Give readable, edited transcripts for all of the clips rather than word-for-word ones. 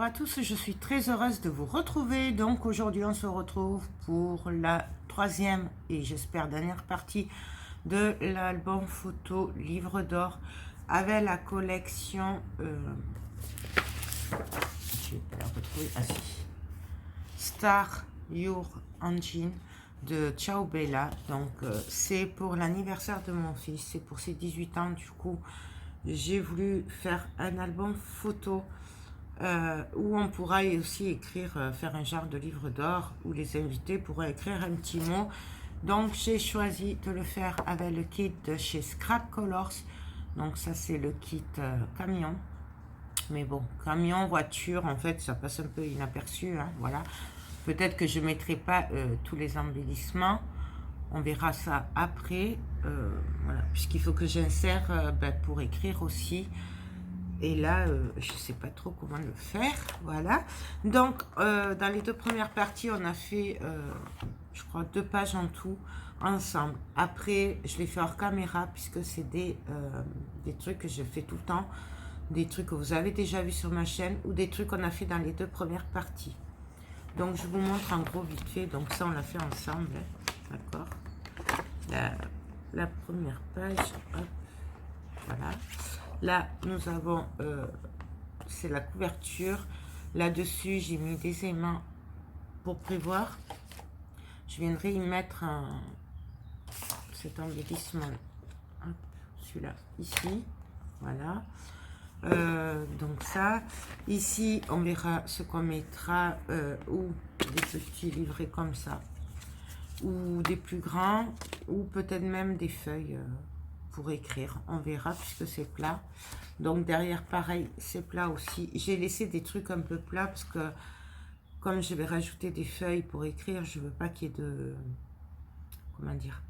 à tous, je suis très heureuse de vous retrouver. Donc aujourd'hui on se retrouve pour la troisième et j'espère dernière partie de l'album photo Livre d'Or avec la collection je vais la retrouver, Star Your Engine de Ciao Bella. Donc c'est pour l'anniversaire de mon fils, c'est pour ses 18 ans. Du coup j'ai voulu faire un album photo où on pourra aussi écrire, faire un genre de livre d'or où les invités pourraient écrire un petit mot. Donc j'ai choisi de le faire avec le kit de chez Scrap Colors. Donc ça c'est le kit camion. Mais bon, camion, voiture, en fait ça passe un peu inaperçu, hein, voilà. Peut-être que je ne mettrai pas tous les embellissements. On verra ça après. Voilà, puisqu'il faut que j'insère pour écrire aussi. Et là, je ne sais pas trop comment le faire. Voilà. Donc, dans les deux premières parties, on a fait, je crois, 2 pages en tout, ensemble. Après, je l'ai fait hors caméra, puisque c'est des trucs que je fais tout le temps. Des trucs que vous avez déjà vus sur ma chaîne, ou des trucs qu'on a fait dans les 2 premières parties. Donc, je vous montre en gros vite fait. Donc, ça, on l'a fait ensemble. Hein, d'accord. La première page, hop, voilà. Là, nous avons, c'est la couverture. Là-dessus, j'ai mis des aimants pour prévoir. Je viendrai y mettre cet embellissement. Celui-là, ici. Voilà. Donc ça. Ici, on verra ce qu'on mettra, ou des petits livrets comme ça. Ou des plus grands, ou peut-être même des feuilles pour écrire, on verra puisque c'est plat. Donc derrière pareil, c'est plat aussi. J'ai laissé des trucs un peu plats parce que comme je vais rajouter des feuilles pour écrire, je veux pas qu'il y ait de, comment dire,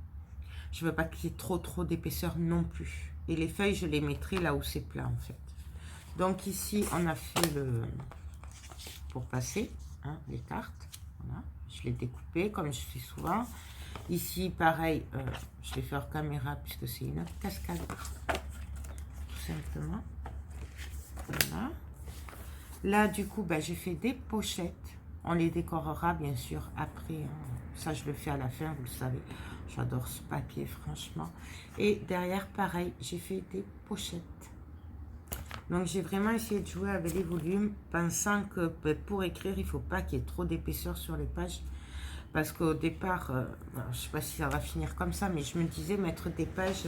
je veux pas qu'il y ait trop d'épaisseur non plus. Et les feuilles, je les mettrai là où c'est plat en fait. Donc ici, on a fait le, pour passer, hein, les cartes. Voilà. Je l'ai découpé comme je fais souvent. Ici, pareil, je l'ai fait hors caméra puisque c'est une cascade, tout simplement. Voilà. Là, du coup, ben, j'ai fait des pochettes. On les décorera, bien sûr, après. Hein. Ça, je le fais à la fin, vous le savez. J'adore ce papier, franchement. Et derrière, pareil, j'ai fait des pochettes. Donc, j'ai vraiment essayé de jouer avec les volumes, pensant que ben, pour écrire, il ne faut pas qu'il y ait trop d'épaisseur sur les pages. Parce qu'au départ, je ne sais pas si ça va finir comme ça, mais je me disais mettre des pages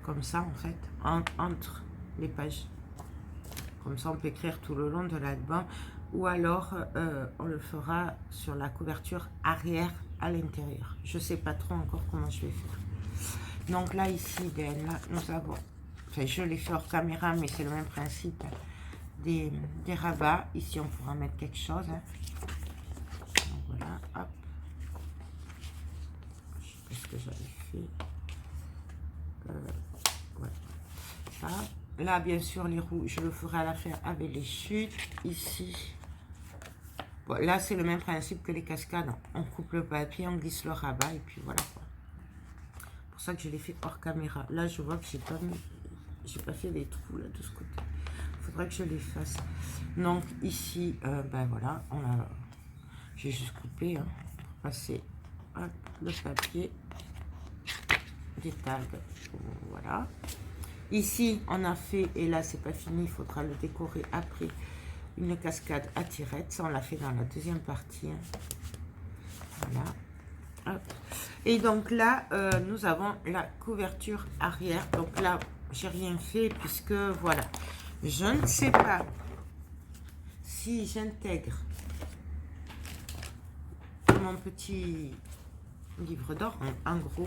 comme ça, en fait, entre les pages. Comme ça, on peut écrire tout le long de l'album. Ou alors, on le fera sur la couverture arrière à l'intérieur. Je ne sais pas trop encore comment je vais faire. Donc là, ici, ben, là, nous avons... Enfin, je l'ai fait hors caméra, mais c'est le même principe. Hein, des rabats. Ici, on pourra mettre quelque chose. Hein. Donc voilà, hop. Qu'est-ce que j'avais fait, ouais. Ça. Là, bien sûr, les roues, je le ferai à la fin avec les chutes. Ici, bon, là, c'est le même principe que les cascades. On coupe le papier, on glisse le rabat et puis voilà. C'est pour ça que je l'ai fait hors caméra. Là, je vois que j'ai pas fait les trous là de ce côté. Il faudrait que je les fasse. Donc ici, ben voilà, j'ai juste coupé hein, pour passer hop, le papier des tags. Voilà. Ici, on a fait, et là, c'est pas fini, il faudra le décorer après, une cascade à tirettes. Ça, on l'a fait dans la deuxième partie. Hein. Voilà. Hop. Et donc là, nous avons la couverture arrière. Donc là, j'ai rien fait puisque, voilà. Je ne sais pas si j'intègre mon petit livre d'or, en gros,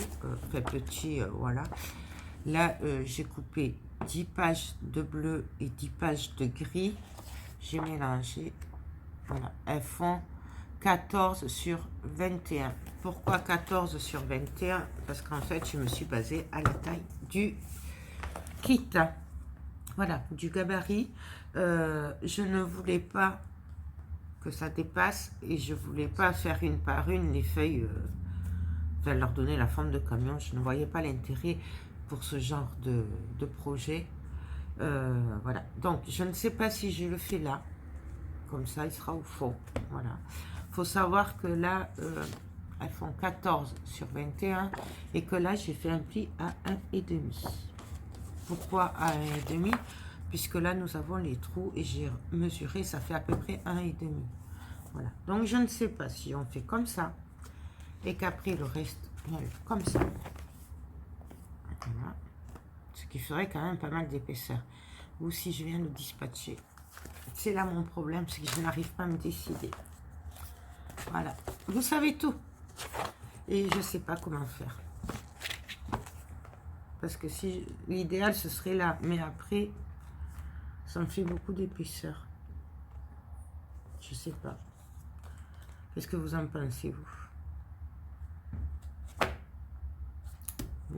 très petit, voilà. Là, j'ai coupé 10 pages de bleu et 10 pages de gris. J'ai mélangé. Voilà. Elles font 14 sur 21. Pourquoi 14 sur 21? Parce qu'en fait, je me suis basée à la taille du kit. Voilà, du gabarit. Je ne voulais pas que ça dépasse et je voulais pas faire une par une les feuilles, enfin, leur donner la forme de camion. Je ne voyais pas l'intérêt pour ce genre de projet. Voilà. Donc, je ne sais pas si je le fais là, comme ça, il sera au fond. Voilà. Il faut savoir que là, elles font 14 sur 21 et que là, j'ai fait un pli à 1,5. Pourquoi à 1,5? Puisque là, nous avons les trous et j'ai mesuré, ça fait à peu près 1,5. Voilà. Donc, je ne sais pas si on fait comme ça et qu'après, le reste, on enlève comme ça. Voilà. Ce qui ferait quand même pas mal d'épaisseur. Ou si je viens le dispatcher. C'est là mon problème, c'est que je n'arrive pas à me décider. Voilà. Vous savez tout. Et je ne sais pas comment faire. Parce que si l'idéal, ce serait là. Mais après, ça me fait beaucoup d'épaisseur. Je sais pas. Qu'est-ce que vous en pensez, vous?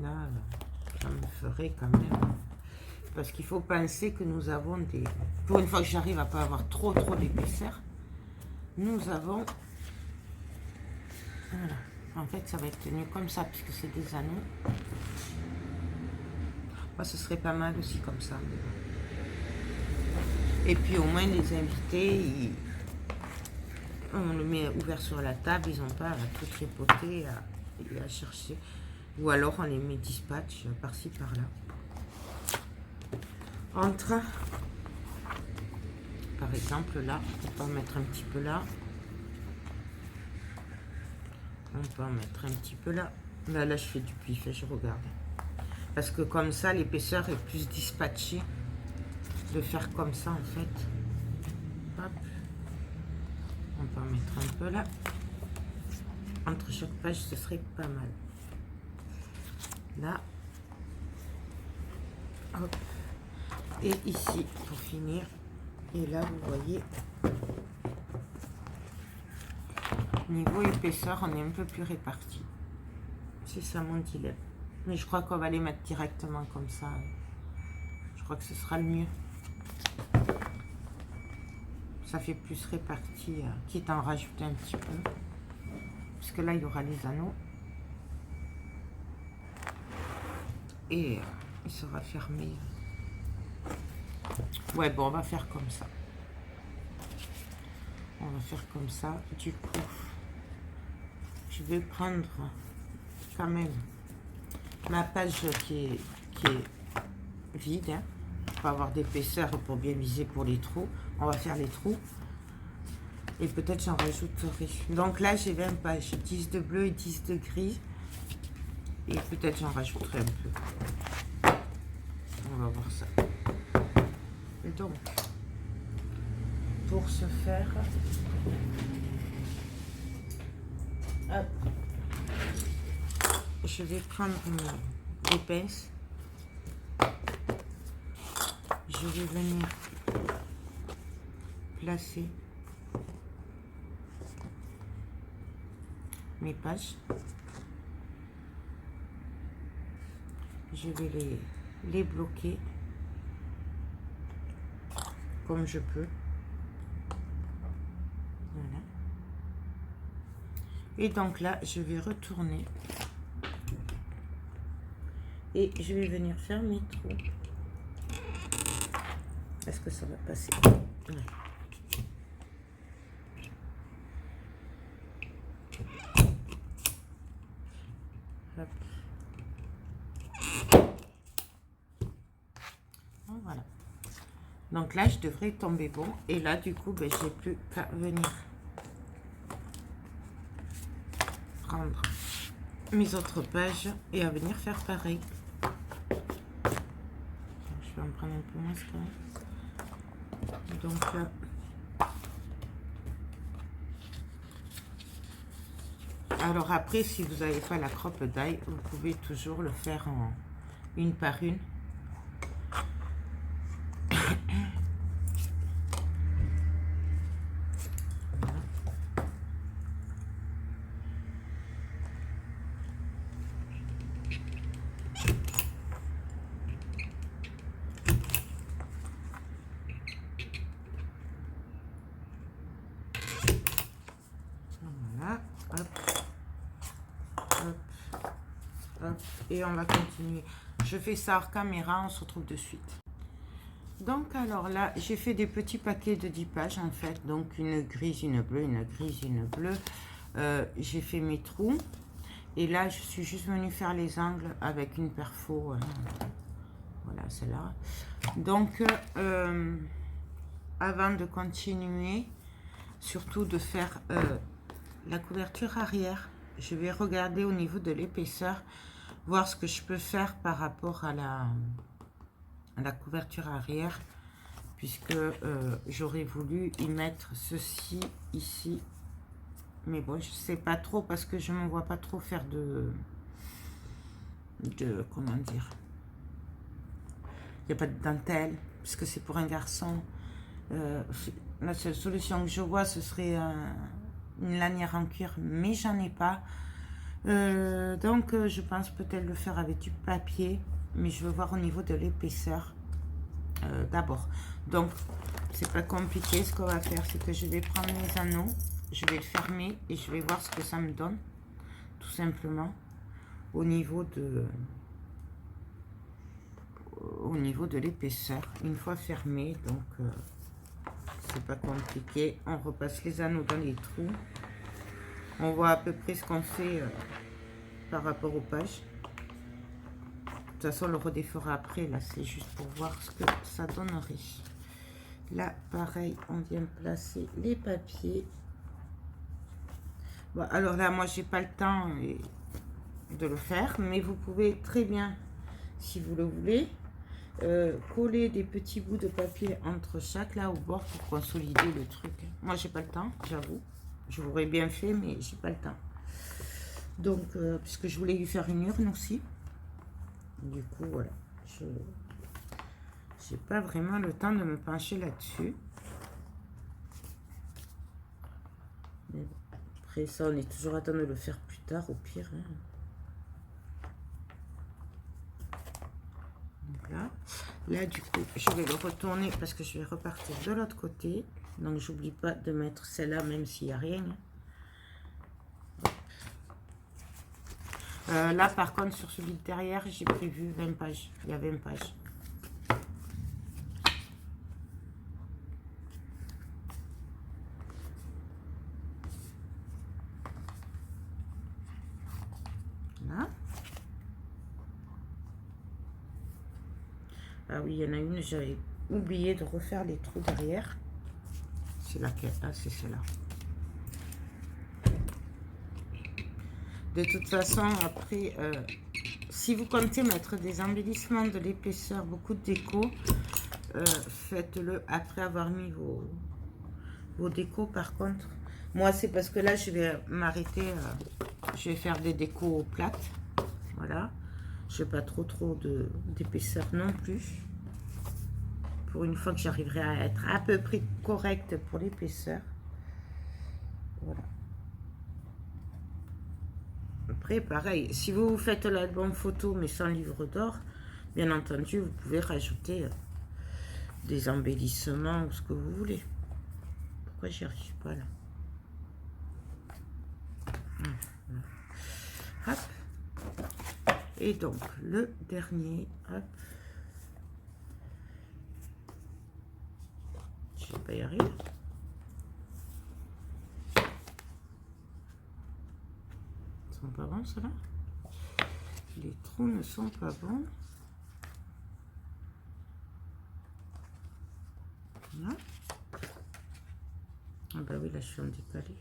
Là, ça me ferait quand même. Parce qu'il faut penser que nous avons des... Pour une fois que j'arrive à pas avoir trop d'épaisseur, nous avons... Voilà. En fait, ça va être tenu comme ça, puisque c'est des anneaux. Moi, ce serait pas mal aussi comme ça. Et puis, au moins, les invités, on le met ouvert sur la table, ils n'ont pas à tout tripoter et à chercher. Ou alors, on les met dispatch par-ci, par-là. Entre, par exemple, là, on peut en mettre un petit peu là. On peut en mettre un petit peu là. Là, je fais du pif et je regarde. Parce que comme ça, l'épaisseur est plus dispatchée. De faire comme ça, en fait. Hop. On peut en mettre un peu là. Entre chaque page, ce serait pas mal. Là. Hop. Et ici, pour finir. Et là, vous voyez... Niveau épaisseur, on est un peu plus réparti. C'est ça mon dilemme. Mais je crois qu'on va les mettre directement comme ça. Je crois que ce sera le mieux. Ça fait plus réparti, quitte à en rajouter un petit peu. Parce que là, il y aura les anneaux. Et il sera fermé. Ouais, bon, on va faire comme ça. On va faire comme ça. Du coup... Je vais prendre quand même ma page qui est vide, hein, pour avoir d'épaisseur et pour bien viser pour les trous. On va faire les trous. Et peut-être j'en rajouterai. Donc là, j'ai 20 pages. 10 de bleu et 10 de gris. Et peut-être j'en rajouterai un peu. On va voir ça. Et donc, pour ce faire... Hop. Je vais prendre des pinces. Je vais venir placer mes pages. Je vais les bloquer comme je peux. Voilà. Et donc là, je vais retourner et je vais venir faire mes trous. Est-ce que ça va passer? Ouais. Hop. Voilà. Donc là, je devrais tomber bon. Et là, du coup, ben, j'ai plus qu'à venir prendre mes autres pages et à venir faire pareil. Je vais en prendre un peu moins quand même. Donc là, alors après, si vous n'avez pas la croppe d'ail, vous pouvez toujours le faire en une par une. Et on va continuer. Je fais ça hors caméra, on se retrouve de suite. Donc alors là, j'ai fait des petits paquets de 10 pages en fait. Donc une grise, une bleue, une grise, une bleue. J'ai fait mes trous. Et là, je suis juste venue faire les angles avec une perfo. Voilà, celle-là. Donc, avant de continuer, surtout de faire la couverture arrière, je vais regarder au niveau de l'épaisseur, voir ce que je peux faire par rapport à la couverture arrière, puisque j'aurais voulu y mettre ceci ici. Mais bon, je sais pas trop parce que je ne me vois pas trop faire de comment dire. Il n'y a pas de dentelle, puisque c'est pour un garçon. La seule solution que je vois, ce serait une lanière en cuir, mais j'en ai pas. Donc, je pense peut-être le faire avec du papier, mais je veux voir au niveau de l'épaisseur d'abord. Donc, c'est pas compliqué. Ce qu'on va faire, c'est que je vais prendre mes anneaux, je vais le fermer et je vais voir ce que ça me donne, tout simplement, au niveau de l'épaisseur. Une fois fermé, donc c'est pas compliqué. On repasse les anneaux dans les trous. On voit à peu près ce qu'on fait par rapport aux pages. De toute façon, on le redéfera après. Là, c'est juste pour voir ce que ça donnerait. Là, pareil, on vient placer les papiers. Bon, alors là, moi, j'ai pas le temps de le faire, mais vous pouvez très bien, si vous le voulez, coller des petits bouts de papier entre chaque là au bord pour consolider le truc. Moi, j'ai pas le temps, j'avoue. Je l'aurais bien fait, mais j'ai pas le temps. Donc, puisque je voulais lui faire une urne aussi. Du coup, voilà. Je n'ai pas vraiment le temps de me pencher là-dessus. Après ça, on est toujours à temps de le faire plus tard, au pire. Hein. Donc là, du coup, je vais le retourner parce que je vais repartir de l'autre côté. Donc, j'oublie pas de mettre celle-là, même s'il n'y a rien. Là, par contre, sur celui de derrière, j'ai prévu 20 pages. Il y a 20 pages. Là. Ah oui, il y en a une, j'avais oublié de refaire les trous derrière. C'est laquelle? Ah, c'est celle-là. De toute façon, après, si vous comptez mettre des embellissements, de l'épaisseur, beaucoup de déco, faites-le après avoir mis vos décos. Par contre, moi, c'est parce que là, je vais m'arrêter, je vais faire des décos plates. Voilà. Je n'ai pas trop d'épaisseur non plus. Pour une fois que j'arriverai à être à peu près correcte pour l'épaisseur. Voilà. Après, pareil, si vous faites l'album photo mais sans livre d'or, bien entendu, vous pouvez rajouter des embellissements ou ce que vous voulez. Pourquoi j'y arrive pas là? Hop. Et donc, le dernier, hop. Je vais pas y arriver. Ils sont pas bons, ceux-là. Les trous ne sont pas bons. Là. Ah bah oui, là, je suis en décalé.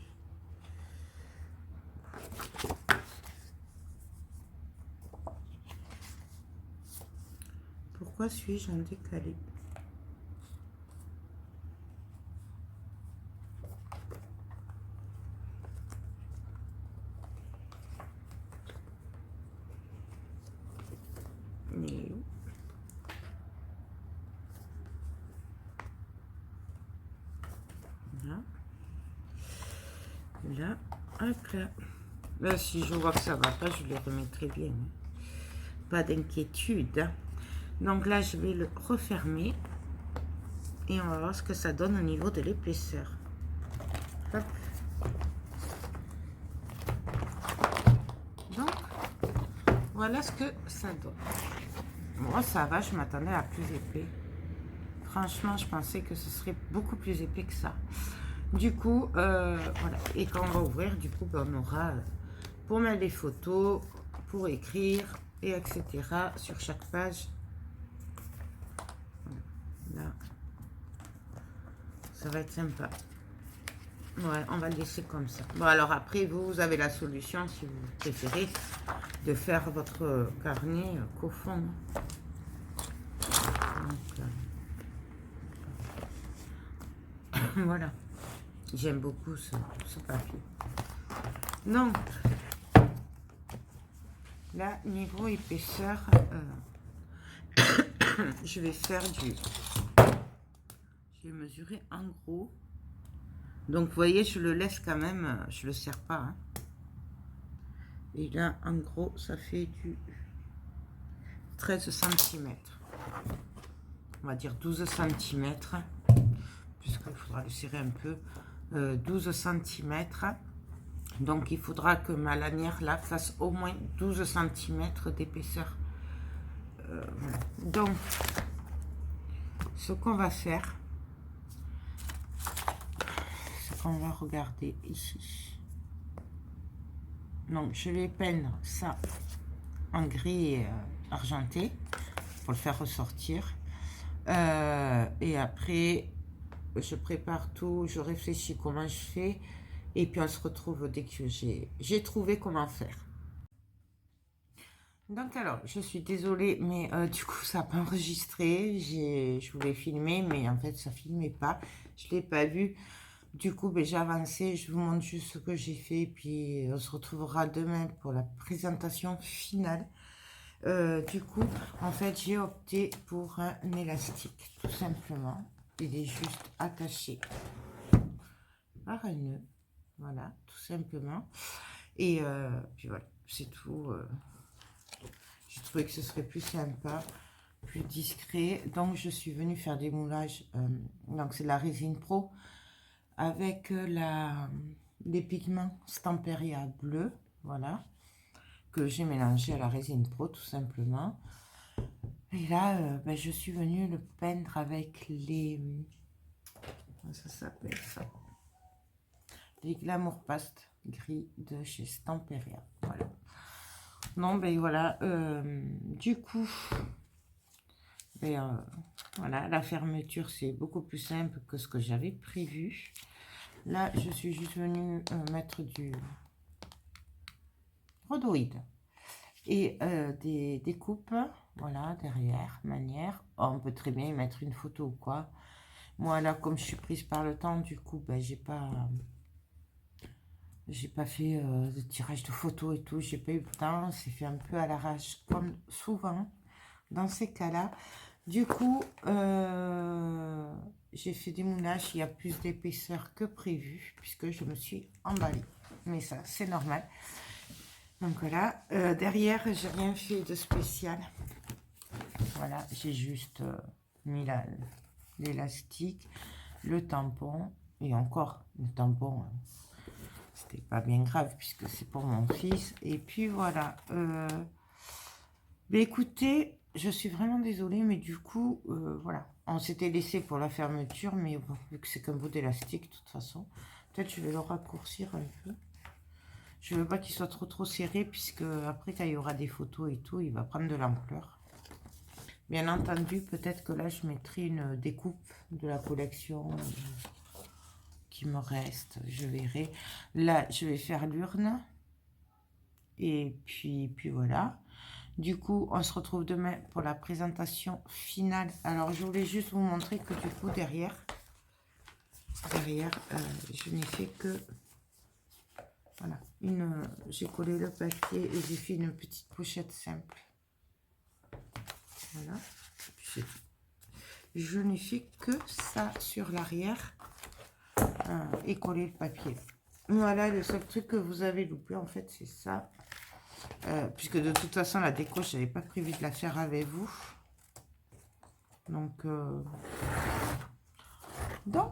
Pourquoi suis-je en décalé? Là, hop là. Là, si je vois que ça va pas, je les remettrai bien. Hein. Pas d'inquiétude. Hein. Donc là, je vais le refermer. Et on va voir ce que ça donne au niveau de l'épaisseur. Hop. Donc, voilà ce que ça donne. Moi, ça va, je m'attendais à plus épais. Franchement, je pensais que ce serait beaucoup plus épais que ça. Du coup, voilà. Et quand on va ouvrir, du coup, ben, on aura pour mettre les photos, pour écrire, et etc. sur chaque page. Là, ça va être sympa. Ouais, on va le laisser comme ça. Bon, alors après, vous avez la solution, si vous préférez, de faire votre carnet qu'au fond. Donc, voilà. J'aime beaucoup ce papier. Donc, là, niveau épaisseur, je vais faire du... Je vais mesurer en gros. Donc, vous voyez, je le laisse quand même, je le serre pas. Hein. Et là, en gros, ça fait du 13 cm. On va dire 12 cm. Puisqu'il faudra le serrer un peu. 12 cm. Donc, il faudra que ma lanière, là, fasse au moins 12 cm d'épaisseur. Voilà. Donc, ce qu'on va faire, c'est qu'on va regarder ici. Donc, je vais peindre ça en gris argenté pour le faire ressortir. Et après, je prépare tout, je réfléchis comment je fais. Et puis, on se retrouve dès que j'ai trouvé comment faire. Donc, alors, je suis désolée, mais du coup, ça n'a pas enregistré. Je voulais filmer, mais en fait, ça ne filmait pas. Je ne l'ai pas vu. Du coup, ben, j'ai avancé. Je vous montre juste ce que j'ai fait. Puis, on se retrouvera demain pour la présentation finale. Du coup, en fait, j'ai opté pour un élastique, tout simplement. Il est juste attaché par un nœud. Voilà, tout simplement. Et puis voilà, c'est tout. J'ai trouvé que ce serait plus sympa, plus discret. Donc, je suis venue faire des moulages. Donc, c'est de la résine pro avec les pigments Stamperia bleu. Voilà. Que j'ai mélangé à la résine pro, tout simplement. Et là, ben, je suis venue le peindre avec les... Comment ça s'appelle ça? Les Glamour Paste gris de chez Stamperia. Voilà. Non, ben voilà. Du coup, ben, voilà, la fermeture, c'est beaucoup plus simple que ce que j'avais prévu. Là, je suis juste venue mettre du rhodoïde et des coupes, voilà, derrière, manière. Oh, on peut très bien y mettre une photo ou quoi. Moi, là, comme je suis prise par le temps, du coup, ben, j'ai pas fait de tirage de photos et tout. J'ai pas eu le temps. C'est fait un peu à l'arrache, comme souvent dans ces cas-là. Du coup, j'ai fait des moulages. Il y a plus d'épaisseur que prévu, puisque je me suis emballée. Mais ça, c'est normal. Donc voilà, derrière, j'ai rien fait de spécial. Voilà, j'ai juste mis l'élastique, le tampon, et encore, le tampon, c'était pas bien grave, puisque c'est pour mon fils. Et puis voilà. Écoutez, je suis vraiment désolée, mais du coup, voilà. On s'était laissé pour la fermeture, mais bon, vu que c'est qu'un bout d'élastique, de toute façon, peut-être je vais le raccourcir un peu. Je veux pas qu'il soit trop serré, puisque après, quand il y aura des photos et tout, il va prendre de l'ampleur. Bien entendu, peut-être que là, je mettrai une découpe de la collection qui me reste. Je verrai. Là, je vais faire l'urne. Et puis voilà. Du coup, on se retrouve demain pour la présentation finale. Alors, je voulais juste vous montrer que du coup, derrière, je n'ai fait que... Voilà, j'ai collé le papier et j'ai fait une petite pochette simple. Voilà. Je n'ai fait que ça sur l'arrière et coller le papier. Voilà, le seul truc que vous avez loupé, en fait, c'est ça. Puisque de toute façon, la déco, je n'avais pas prévu de la faire avec vous. Donc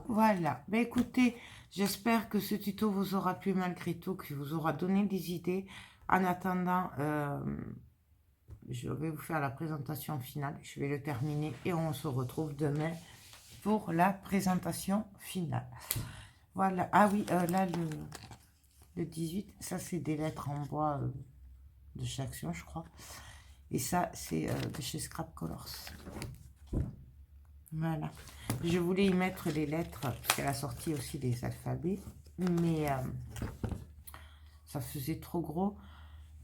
voilà. Ben, écoutez, j'espère que ce tuto vous aura plu malgré tout, qu'il vous aura donné des idées. En attendant, je vais vous faire la présentation finale. Je vais le terminer et on se retrouve demain pour la présentation finale. Voilà. Ah oui, là, le 18, ça, c'est des lettres en bois de chez Action, je crois. Et ça, c'est de chez Scrap Colors. Voilà. Je voulais y mettre les lettres, parce qu'elle a sorti aussi des alphabets. Mais ça faisait trop gros,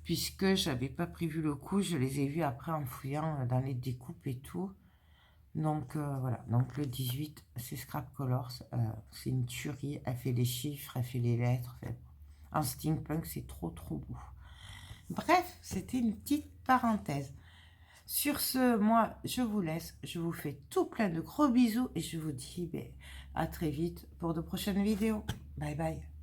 puisque j'avais pas prévu le coup. Je les ai vus après en fouillant dans les découpes et tout. Donc voilà, donc le 18, c'est Scrap Colors. C'est une tuerie. Elle fait les chiffres, elle fait les lettres. En steampunk, c'est trop beau. Bref, c'était une petite parenthèse. Sur ce, moi, je vous laisse. Je vous fais tout plein de gros bisous et je vous dis à très vite pour de prochaines vidéos. Bye bye.